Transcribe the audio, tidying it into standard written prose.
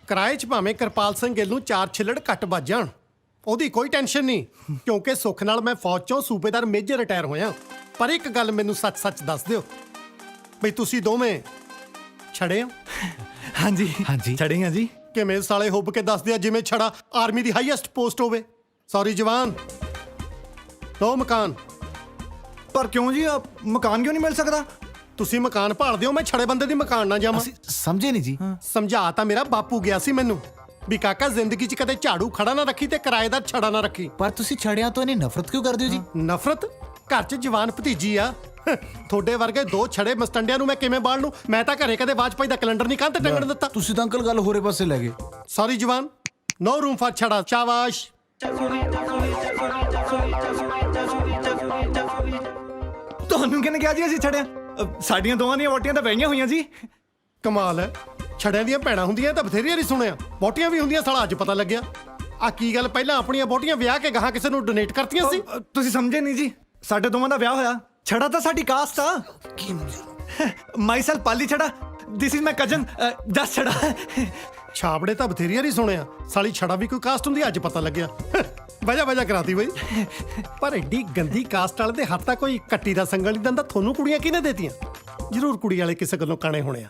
ਕਿਰਾਏ 'ਚ ਭਾਵੇਂ ਕਿਰਪਾਲ ਸਿੰਘ ਗਿੱਲ ਨੂੰ 4 ਛਿੱਲੜ ਘੱਟ ਵੱਜ ਜਾਣ, ਉਹਦੀ ਕੋਈ ਟੈਨਸ਼ਨ ਨਹੀਂ, ਕਿਉਂਕਿ ਸੁੱਖ ਨਾਲ ਮੈਂ ਫੌਜ 'ਚੋਂ ਸੂਬੇਦਾਰ ਮੇਜਰ ਰਿਟਾਇਰ ਹੋਇਆ। ਪਰ ਇੱਕ ਗੱਲ ਮੈਨੂੰ ਸੱਚ-ਸੱਚ ਦੱਸ ਦਿਓ ਬਈ ਤੁਸੀਂ ਦੋਵੇਂ ਛੜੇ ਹੋ? ਹਾਂਜੀ ਛੜੇ ਹਾਂ ਜੀ। ਕਿਵੇਂ ਸਾਲੇ ਹੁੱਬ ਕੇ ਦੱਸਦੇ ਆ ਜਿਵੇਂ ਛੜਾ ਆਰਮੀ ਦੀ ਹਾਈਐਸਟ ਪੋਸਟ ਹੋਵੇ। ਸੌਰੀ ਜਵਾਨ, ਦੋ ਮਕਾਨ। ਪਰ ਕਿਉਂ ਜੀ, ਮਕਾਨ ਕਿਉਂ ਨਹੀਂ ਮਿਲ ਸਕਦਾ? ਤੁਸੀਂ ਮਕਾਨ ਭਾਲਦੇ ਹੋ, ਮੈਂ ਛੜੇ ਬੰਦੇ ਦੀ ਮਕਾਨ ਨਾ ਜਾਵਾਂ। ਅਸੀਂ ਸਮਝੇ ਨਹੀਂ ਜੀ। ਸਮਝਾ ਤਾਂ ਮੇਰਾ ਬਾਪੂ ਗਿਆ ਸੀ ਮੈਨੂੰ ਵੀ ਕਾਕਾ ਜ਼ਿੰਦਗੀ 'ਚ ਕਦੇ ਝਾੜੂ ਖੜਾ ਨਾ ਰੱਖੀ ਤੇ ਕਿਰਾਏਦਾਰ ਛੜਾ ਨਾ ਰੱਖੀ। ਪਰ ਤੁਸੀਂ ਛੜਿਆਂ ਤੋਂ ਇਹਨੀ ਨਫ਼ਰਤ ਕਿਉਂ ਕਰਦੇ ਹੋ ਜੀ? ਨਫ਼ਰਤ? ਘਰ 'ਚ ਜਵਾਨ ਭਤੀਜੀ ਆ, ਤੁਹਾਡੇ ਵਰਗੇ ਦੋ ਛੜੇ ਮਸਟੰਡਿਆਂ ਨੂੰ ਮੈਂ ਕਿਵੇਂ ਬਾਲ ਲੂੰ? ਮੈਂ ਤਾਂ ਘਰੇ ਕਦੇ ਵਾਜਪਾਈ ਦਾ ਕੈਲੰਡਰ ਨਹੀਂ ਕੰਨ ਤੇ ਟੰਗਣ ਦਿੱਤਾ। ਤੁਸੀਂ ਤਾਂ ਅੰਕਲ ਗੱਲ ਹੋਰੇ ਪਾਸੇ ਲੈ ਗਏ। ਸੌਰੀ ਜਵਾਨ, ਨੋ ਰੂਮ ਫਾਰ ਛੜਾ। ਸ਼ਾਬਾਸ਼। ਤੁਹਾਨੂੰ ਕਿਹਨੇ ਕਿਹਾ ਜੀ ਅਸੀਂ ਛੜਿਆ? ਸਾਡੀਆਂ ਦੋਵਾਂ ਦੀਆਂ ਵੋਟੀਆਂ ਤਾਂ ਵਹੀਆਂ ਹੋਈਆਂ ਜੀ। ਕਮਾਲ ਹੈ, ਛੜਿਆਂ ਦੀਆਂ ਭੈਣਾਂ ਹੁੰਦੀਆਂ ਤਾਂ ਬਥੇਰੀਆਂ ਨਹੀਂ ਸੁਣਿਆ, ਬੋਟੀਆਂ ਵੀ ਹੁੰਦੀਆਂ। ਸਾਲਾ ਅੱਜ ਪਤਾ ਲੱਗਿਆ। ਆ ਕੀ ਗੱਲ, ਪਹਿਲਾਂ ਆਪਣੀਆਂ ਬੋਟੀਆਂ ਵਿਆਹ ਕੇ ਗਾਹਾਂ ਕਿਸੇ ਨੂੰ ਡੋਨੇਟ ਕਰਤੀਆਂ ਸੀ? ਤੁਸੀਂ ਸਮਝੇ ਨਹੀਂ ਜੀ, ਸਾਡੇ ਦੋਵਾਂ ਦਾ ਵਿਆਹ ਹੋਇਆ। ਛੜਾ ਤਾਂ ਸਾਡੀ ਕਾਸਟ ਆ। Myself Pali Chhara, this is my cousin Jas Chhara. ਛਾਬੜੇ ਤਾਂ ਬਥੇਰੀਆਂ ਨਹੀਂ ਸੁਣਿਆ, ਸਾਲੀ ਛੜਾ ਵੀ ਕੋਈ ਕਾਸਟ ਹੁੰਦੀ ਅੱਜ ਪਤਾ ਲੱਗਿਆ। ਵਜਾ ਕਰਾਤੀ ਬਈ। ਪਰ ਐਡੀ ਗੰਦੀ ਕਾਸਟ ਵਾਲੇ ਦੇ ਹੱਥ ਤਾਂ ਕੋਈ ਕੱਟੀ ਦਾ ਸੰਗਲ ਨਹੀਂ ਦਿੰਦਾ। ਤੁਹਾਨੂੰ ਕੁੜੀਆਂ ਕਿਹਨੇ ਦੇਤੀਆਂ? ਜ਼ਰੂਰ ਕੁੜੀ ਵਾਲੇ ਕਿਸੇ ਗੱਲੋਂ ਕਾਣੇ ਹੋਣੇ ਆ।